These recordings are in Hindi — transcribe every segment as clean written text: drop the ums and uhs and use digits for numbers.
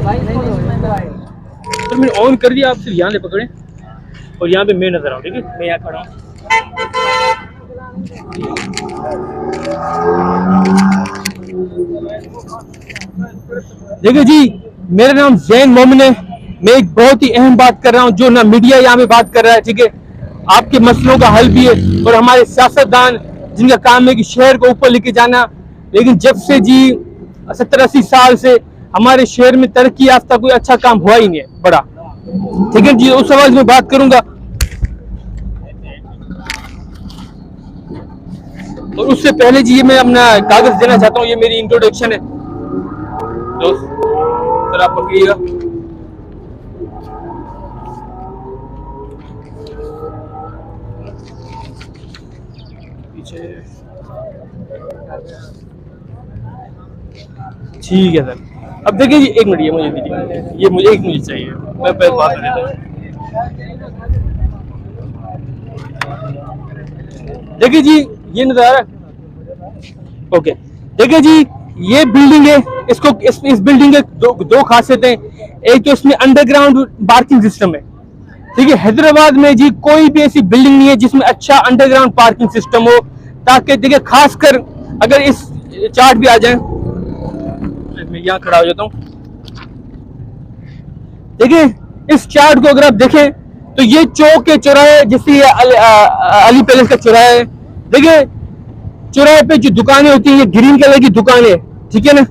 तो मैंने ऑन कर दिया, आप सिर्फ यहाँ से पकड़े और यहाँ पे मैं नजर आऊँ, ठीक है? मैं यहाँ खड़ा हूँ। देखिए जी, मेरा नाम जैन मोमिन है। मैं एक बहुत ही अहम बात कर रहा हूँ जो ना मीडिया यहाँ पे बात कर रहा है, ठीक है? आपके मसलों का हल भी है और हमारे सियासतदान जिनका काम है कि शहर को ऊपर लेके जाना, लेकिन जब से जी 70-80 साल से हमारे शहर में तरक्की याफ्ता कोई अच्छा काम हुआ ही नहीं है बड़ा, ठीक है जी? उस सवाल में बात करूंगा और उससे पहले जी मैं अपना कागज देना चाहता हूँ। ये मेरी इंट्रोडक्शन है दोस्त, सर आप पकड़िएगा। ठीक है सर। अब देखिए जी, एक मिनट ये मुझे दीजिए, ये मुझे एक मिनट चाहिए, मैं पहले बात कर लेता हूँ। देखिए जी, ये नजर आ रहा है? ओके, देखिए जी, ये बिल्डिंग है, इसको इस बिल्डिंग के दो खासियतें। एक तो इसमें अंडरग्राउंड पार्किंग सिस्टम है, ठीक है? हैदराबाद में जी कोई भी ऐसी बिल्डिंग नहीं है जिसमें अच्छा अंडरग्राउंड पार्किंग सिस्टम हो, ताकि देखिए खासकर अगर इस चार्ट भी आ जाए, मैं यहाँ खड़ा हो जाता हूँ। देखिए इस चार्ट को अगर आप देखें तो ये चौक के चौराहे, जैसे अली पैलेस का चौराहा है, देखिए चौराहे पे जो दुकानें होती हैं ये ग्रीन कलर की दुकानें, ठीक है ना?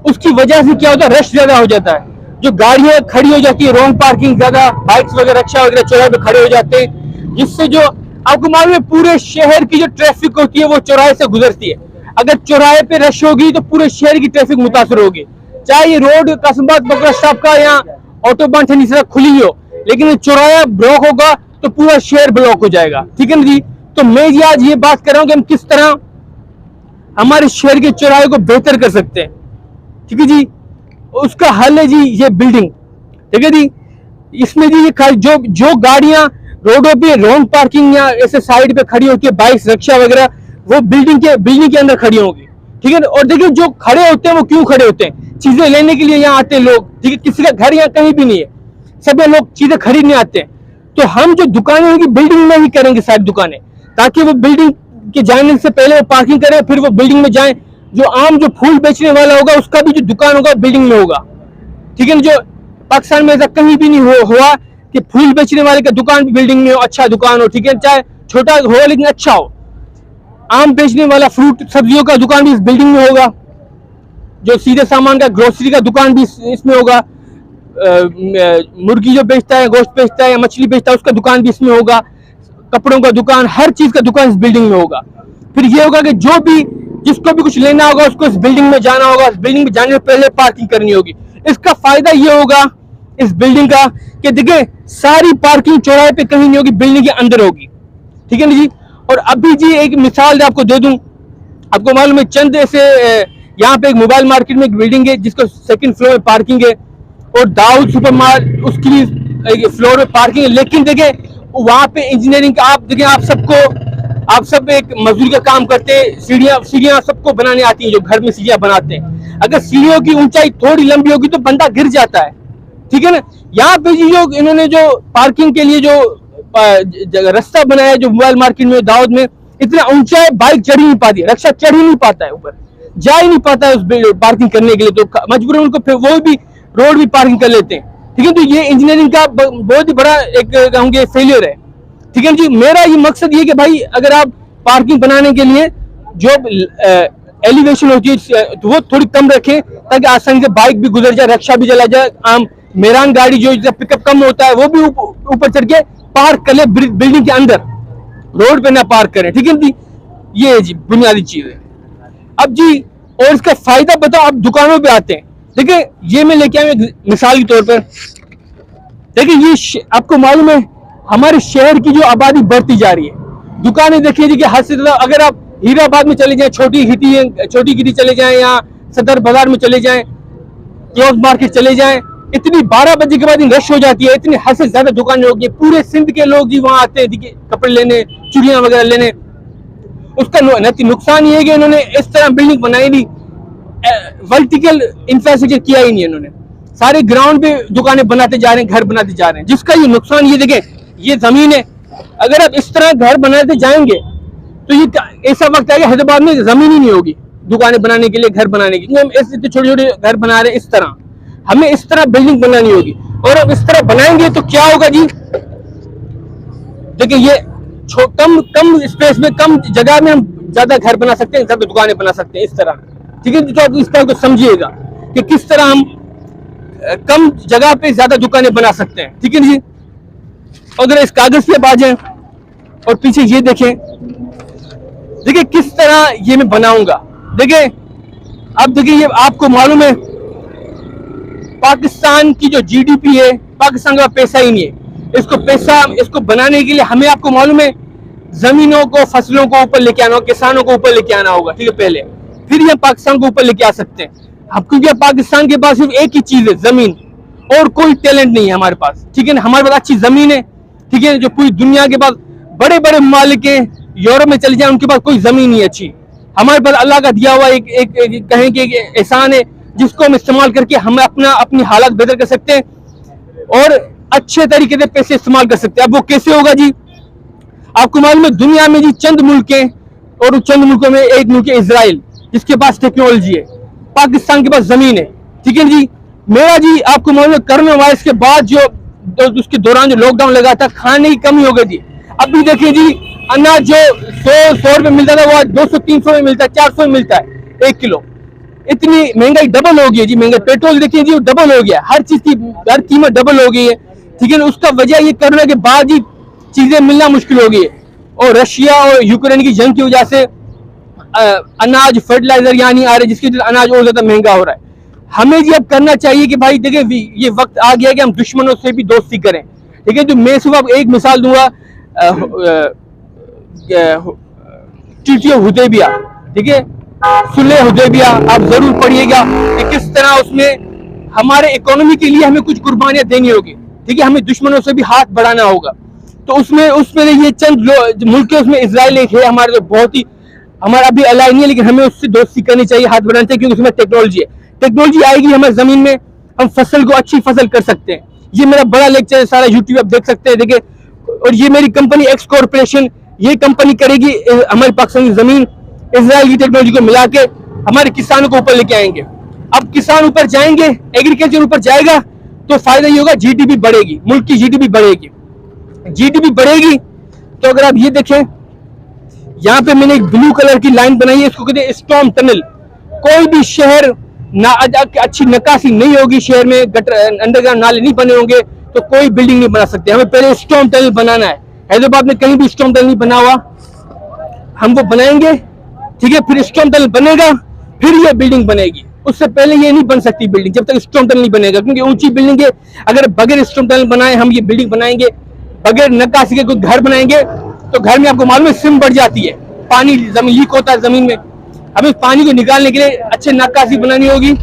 उसकी वजह से क्या होता है, रश ज्यादा हो जाता है, जो गाड़ियां खड़ी हो जाती है, रॉन्ग पार्किंग ज्यादा, बाइक्स वगैरह रिक्शा वगैरह चौराहे पे खड़े हो जाते हैं, जिससे जो आपको मालूम है पूरे शहर की जो ट्रैफिक होती है वो चौराहे से गुजरती है। अगर चौराहे पे रश होगी तो पूरे शहर की ट्रैफिक मुतासर होगी, चाहे ये रोड कासिमाबाद बकरा साहब का या ऑटोबान ठंडी सड़क खुली हो, लेकिन चौराहा ब्लॉक होगा तो पूरा शहर ब्लॉक हो जाएगा, ठीक है ना जी? तो मैं जी आज ये बात कर रहा हूँ कि हम किस तरह हमारे शहर के चौराहे को बेहतर कर सकते हैं, ठीक है जी? उसका हल है जी ये बिल्डिंग, ठीक है जी? इसमें जी ये जो गाड़ियां रोडों पे रॉन्ग पार्किंग या ऐसे साइड पे खड़ी होती है, बाइक्स रिक्शा वगैरह, वो बिल्डिंग के अंदर खड़ी होगी, ठीक है? और देखिए जो खड़े होते हैं वो क्यों खड़े होते हैं? चीजें लेने के लिए यहाँ आते हैं लोग, ठीक है? किसी का घर यहाँ कहीं भी नहीं है, सब लोग चीजें खरीदने आते हैं। तो हम जो दुकानें होंगी बिल्डिंग में ही करेंगे सारी दुकानें, ताकि वो बिल्डिंग के जाने से पहले वो पार्किंग करें, फिर वो बिल्डिंग में जाएं। जो फूल बेचने वाला होगा उसका भी जो दुकान होगा बिल्डिंग में होगा, ठीक है? जो पाकिस्तान में ऐसा कहीं भी नहीं हुआ कि फूल बेचने वाले का दुकान भी बिल्डिंग में हो, अच्छा दुकान हो, ठीक है? चाहे छोटा हो लेकिन अच्छा हो। आम बेचने वाला, फ्रूट सब्जियों का दुकान भी इस बिल्डिंग में होगा, जो सीधे सामान का ग्रोसरी का दुकान भी इसमें होगा, मुर्गी जो बेचता है, गोश्त बेचता है या मछली बेचता है उसका दुकान भी इसमें होगा, कपड़ों का दुकान, हर चीज का दुकान इस बिल्डिंग में होगा। फिर ये होगा कि जिसको भी कुछ लेना होगा उसको इस बिल्डिंग में जाना होगा, इस बिल्डिंग में जाने से पहले पार्किंग करनी होगी। इसका फायदा ये होगा इस बिल्डिंग का कि देखिए सारी पार्किंग चौराहे पे कहीं नहीं होगी, बिल्डिंग के अंदर होगी, ठीक है ना जी? और अभी जी एक मिसाल आपको दे दूं, आपको मालूम है चंद ऐसे यहाँ पे एक मोबाइल मार्केट में एक बिल्डिंग है जिसको सेकंड फ्लोर में पार्किंग है, और दाऊद सुपर मार्केट उसकी भी फ्लोर में पार्किंग है, लेकिन देखिए वहां पे इंजीनियरिंग का आप सब एक मजदूरी का काम करते हैं, सीढ़ियां सबको बनाने आती है, जो घर में सीढ़ियां बनाते हैं, अगर सीढ़ियों की ऊंचाई थोड़ी लंबी होगी तो बंदा गिर जाता है, ठीक है ना? यहाँ पे जी जो इन्होंने जो पार्किंग के लिए जो रास्ता बनाया जो मोबाइल मार्केट में दाऊद में, इतना ऊंचा है बाइक चढ़ ही नहीं पाती, रिक्शा चढ़ ही नहीं पाता है, ऊपर जा ही नहीं पाता है उस पार्किंग करने के लिए, तो मजबूरन उनको फिर वो भी रोड भी पार्किंग कर लेते हैं, ठीक है? तो ये इंजीनियरिंग का बहुत ही बड़ा एक कहूँगे फेलियर है, ठीक है जी? मेरा ये मकसद ये कि भाई अगर आप पार्किंग बनाने के लिए जो एलिवेशन होती है तो वो थोड़ी कम रखें, ताकि आसानी से बाइक भी गुजर जाए, रिक्शा भी चला जाए, आम मेरान गाड़ी जो पिकअप कम होता है वो भी ऊपर चढ़ के पार्क कर ले बिल्डिंग के अंदर, रोड पे ना पार्क करें, ठीक है जी? ये जी बुनियादी चीज है। अब जी और इसका फायदा बताओ, अब दुकानों पे आते हैं। देखिए ये मैं लेके आया मिसाल के तौर पर, देखिए ये आपको मालूम है हमारे शहर की जो आबादी बढ़ती जा रही है, दुकानें देखिए जी कि हद से ज्यादा, अगर आप हीराबाद में चले जाएं, छोटी गिरी चले जाएं, या सदर बाजार में चले जाएं, क्लॉथ मार्केट चले जाएं, इतनी 12 बजे के बाद रश हो जाती है, इतनी हद से ज्यादा दुकानें होगी, पूरे सिंध के लोग जी वहां आते हैं कपड़े लेने, चूड़ियां वगैरह लेने। उसका नुकसान ये है कि उन्होंने इस तरह बिल्डिंग बनाई नहीं, वर्टिकल इंफ्रास्ट्रक्चर किया ही नहीं इन्होंने, सारे ग्राउंड पे दुकानें बनाते जा रहे हैं, घर बनाते जा रहे हैं, जिसका ये नुकसान, ये देखें, ये जमीन है। अगर आप इस तरह घर बनाते जाएंगे तो ये ऐसा वक्त आएगा हैदराबाद में जमीन ही नहीं होगी दुकानें बनाने के लिए, घर बनाने के लिए। हम ऐसे छोटे छोटे घर बना रहे हैं, इस तरह हमें इस तरह बिल्डिंग बनानी होगी। और अब इस तरह बनाएंगे तो क्या होगा जी, देखिए ये कम स्पेस में, कम जगह में हम ज्यादा घर बना सकते हैं, ज्यादा दुकानें बना सकते हैं इस तरह, ठीक है। तो आप इस तरह को समझिएगा कि किस तरह हम कम जगह पे ज्यादा दुकानें बना सकते हैं, ठीक है जी। अगर इस कागज पे आ जाए और पीछे ये देखें, देखिए किस तरह ये मैं बनाऊंगा। देखिए अब देखिए, ये आपको मालूम है पाकिस्तान की जो जीडीपी है, पाकिस्तान का पैसा ही नहीं है। इसको बनाने के लिए हमें, आपको मालूम है, जमीनों को, फसलों को ऊपर लेके आना होगा, किसानों को ऊपर लेके आना होगा, ठीक है, पहले, फिर ये पाकिस्तान को ऊपर लेके आ सकते हैं हम, क्योंकि पाकिस्तान के पास सिर्फ एक ही चीज है, जमीन, और कोई टैलेंट नहीं है हमारे पास, ठीक है ना। हमारे पास अच्छी जमीन है, ठीक है, जो पूरी दुनिया के पास बड़े बड़े ममालिक हैं, यूरोप में चले जाए, उनके पास कोई जमीन नहीं अच्छी। हमारे पास अल्लाह का दिया हुआ एक कहें कि एहसान है, जिसको हम इस्तेमाल करके हम अपनी हालत बेहतर कर सकते हैं और अच्छे तरीके से पैसे इस्तेमाल कर सकते हैं। अब वो कैसे होगा जी, आपको मालूम है दुनिया में जी चंद मुल्क हैं, और उन चंद मुल्कों में एक मुल्क है इजराइल, जिसके पास टेक्नोलॉजी है, पाकिस्तान के पास जमीन है, ठीक है जी। मेरा जी आपको मालूम है कोरोना वायरस के बाद जो उसके दौरान जो लॉकडाउन लगा था, खाने की कमी हो गई थी। अभी देखिए जी, अनाज जो 100 रुपए मिलता था, वो 200-300 में मिलता है, 400 में मिलता है 1 किलो। इतनी महंगाई डबल हो गई है जी, महंगाई। पेट्रोल देखिए जी, डबल हो गया, हर चीज की हर कीमत डबल हो गई है, ठीक है ना। उसका वजह ये कोरोना के बाद ही चीजें मिलना मुश्किल हो गई है, और रशिया और यूक्रेन की जंग की वजह से अनाज, फर्टिलाइजर यहाँ नहीं आ रहे, जिसकी वजह से अनाज और ज्यादा महंगा हो रहा है। हमें जी अब करना चाहिए कि भाई देखिए, ये वक्त आ गया कि हम दुश्मनों से भी दोस्ती करें, ठीक है। तो मैं सिर्फ अब एक मिसाल दूंगा, ट्रीटी ऑफ हुदैबिया, ठीक है, सुलह हुदैबिया, आप जरूर पढ़िएगा कि किस तरह उसमें हमारे इकोनॉमी के लिए हमें कुछ कुर्बानियां देनी होगी, ठीक है, हमें दुश्मनों से भी हाथ बढ़ाना होगा। तो उसमें ये चंद मुल्क है, उसमें इजराइल एक है हमारे, जो बहुत ही हमारा अभी अलाय नहीं है, लेकिन हमें उससे दोस्ती करनी चाहिए, हाथ बढ़ाना चाहिए, क्योंकि उसमें टेक्नोलॉजी है। टेक्नोलॉजी आएगी हमारी जमीन में, हम फसल को अच्छी फसल कर सकते हैं। ये मेरा बड़ा लेक्चर है, सारा यूट्यूब आप देख सकते हैं, देखिए। और ये मेरी कंपनी एक्स कॉर्पोरेशन, ये कंपनी करेगी हमारी पाकिस्तान की जमीन इजराइल की टेक्नोलॉजी को मिला के हमारे किसानों को ऊपर लेके आएंगे। अब किसान ऊपर जाएंगे, एग्रीकल्चर ऊपर जाएगा, तो फायदा ये होगा, जीडीपी बढ़ेगी, मुल्क की जीडीपी बढ़ेगी। जीडीपी बढ़ेगी तो अगर आप ये देखें, यहाँ पे मैंने एक ब्लू कलर की लाइन बनाई है, इसको कहते हैं स्टॉर्म टनल। कोई भी शहर ना अच्छी नक्काशी नहीं होगी, शहर में गटर, अंडरग्राउंड नाले नहीं बने होंगे, तो कोई बिल्डिंग नहीं बना सकते। हमें पहले स्टॉर्म टनल बनाना है। हैदराबाद में कहीं भी स्टॉर्म टनल नहीं बना हुआ, हम वो बनाएंगे, ठीक है। फिर स्टॉर्म टनल बनेगा, फिर ये बिल्डिंग बनेगी। उससे पहले ये नहीं बन सकती बिल्डिंग, जब तक स्टॉर्म टनल नहीं बनेगा, क्योंकि ऊंची बिल्डिंग है। अगर बगैर स्टॉर्म टनल बनाए हम ये बिल्डिंग बनाएंगे, बगैर नक्काशी के कोई घर बनाएंगे, तो घर में आपको मालूम है सिम बढ़ जाती है, पानी जमीन लीक होता है जमीन में। हमें पानी को निकालने के लिए अच्छे नक्काशी बनानी होगी,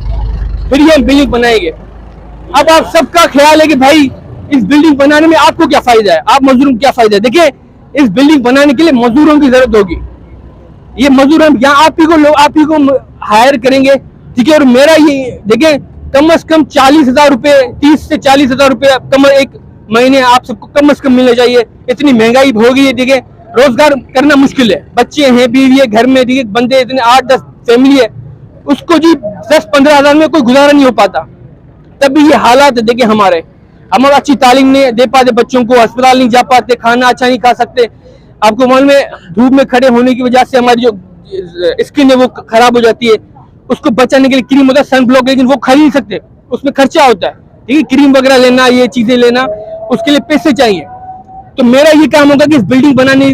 फिर ये हम बिल्डिंग बनाएंगे। अब आप सबका ख्याल है कि भाई इस बिल्डिंग बनाने में आपको क्या फायदा है, आप मजदूरों को क्या फायदा है। देखिए, इस बिल्डिंग बनाने के लिए मजदूरों की जरूरत होगी। ये मजदूर हम यहाँ आप ही को हायर करेंगे, ठीक है। और मेरा ये देखिए, कम से कम 40,000 रुपए, 30 से 40,000 रुपए कम एक महीने आप सबको कम से कम मिलना चाहिए। इतनी महंगाई हो गई है, देखिए, रोजगार करना मुश्किल है, बच्चे हैं, बीवी है, घर में देखिए बंदे इतने 8-10 फैमिली है, उसको जी 10-15 हजार में कोई गुजारा नहीं हो पाता। तब भी ये हालात है, देखिए हमारे अच्छी तालीम नहीं दे पाते बच्चों को, अस्पताल नहीं जा पाते, खाना अच्छा नहीं खा सकते। आपको मालूम है धूप में खड़े होने की वजह से हमारी जो स्किन है वो खराब हो जाती है। उसको बचाने के लिए क्रीम होता है, सन ब्लॉक, लेकिन वो खरीद नहीं सकते, उसमें खर्चा होता है, ठीक है। क्रीम वगैरह लेना, ये चीजें लेना, उसके लिए पैसे चाहिए। तो मेरा ये काम होगा कि इस बिल्डिंग बनाने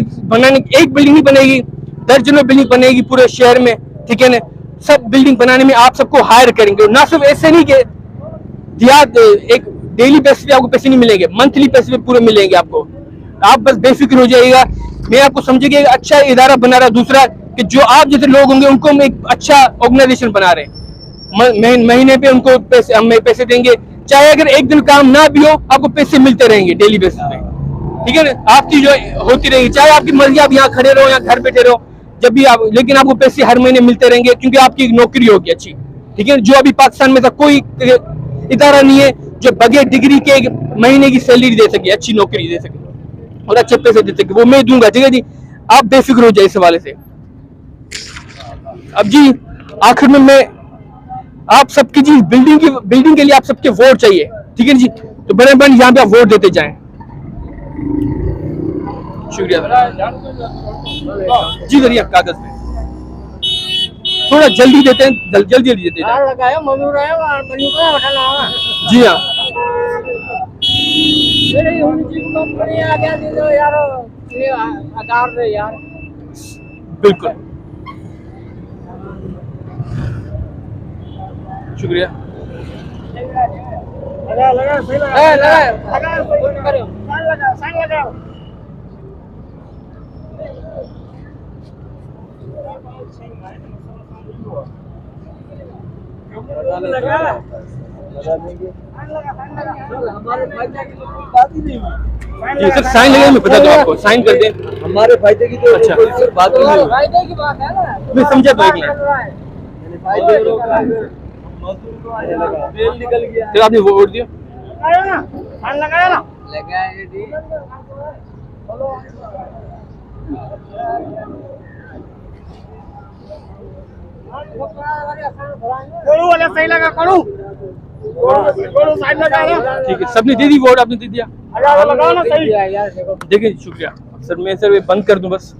एक बिल्डिंग नहीं बनेगी, दर्जनों बिल्डिंग बनेगी पूरे शहर में, ठीक है ना। सब बिल्डिंग बनाने में आप सबको हायर करेंगे, ना सिर्फ ऐसे नहीं कि एक डेली बेसिस पे आपको पैसे नहीं मिलेंगे, मंथली पैसे पे पूरे मिलेंगे आपको। आप बस बेफिक्र हो जाइएगा। मैं आपको समझिएगा एक अच्छा इदारा बना रहा। दूसरा कि जो आप जैसे लोग होंगे उनको हम एक अच्छा ऑर्गेनाइजेशन बना रहे हैं, महीने पे उनको पैसे देंगे, चाहे अगर एक दिन काम ना भी हो आपको पैसे मिलते रहेंगे डेली बेसिस पे, ठीक है ना। आपकी जो होती रहेगी, चाहे आपकी मर्जी, आप यहाँ खड़े रहो या घर बैठे रहो, जब भी आप, लेकिन आपको पैसे हर महीने मिलते रहेंगे, क्योंकि आपकी एक नौकरी होगी अच्छी, ठीक है। जो अभी पाकिस्तान में था, कोई इदारा नहीं है जो बगैर डिग्री के महीने की सैलरी दे सके, अच्छी नौकरी दे सके और अच्छे पैसे दे सके। वो मैं दूंगा, ठीक है जी, आप बेफिक्र हो जाए इस हवाले से। अब जी आखिर में मैं आप सबकी जी बिल्डिंग के लिए आप सबके वोट चाहिए, ठीक है जी, तो बड़े बड़े यहाँ पे आप वोट देते जाएं। शुक्रिया जी। करिए आप कागज में थोड़ा जल्दी देते हैं, जल्दी देते हैं जी हाँ। बिल्कुल शुक्रिया। जी सर साइन लगे, मैं बता दूं आपको, साइन कर दें हमारे फायदे की तो अच्छा। कोई सर बात ही नहीं हुई। फायदे की बात है ना, मैं समझा तो एक ना, फायदे को रोक रहा है। मजदूर को आने लगा, बेल निकल गया। फिर आपने वोट दिया लगाया ना लगाया जी। कोड़ू वाला सही लगा, कोड़ू साइड में जा रहा। ठीक है, सबने दे दी वोट, आपने दे दिया, लगाओ ना सही। देखिए शुक्रिया सर। मैं सर बंद कर दूं बस।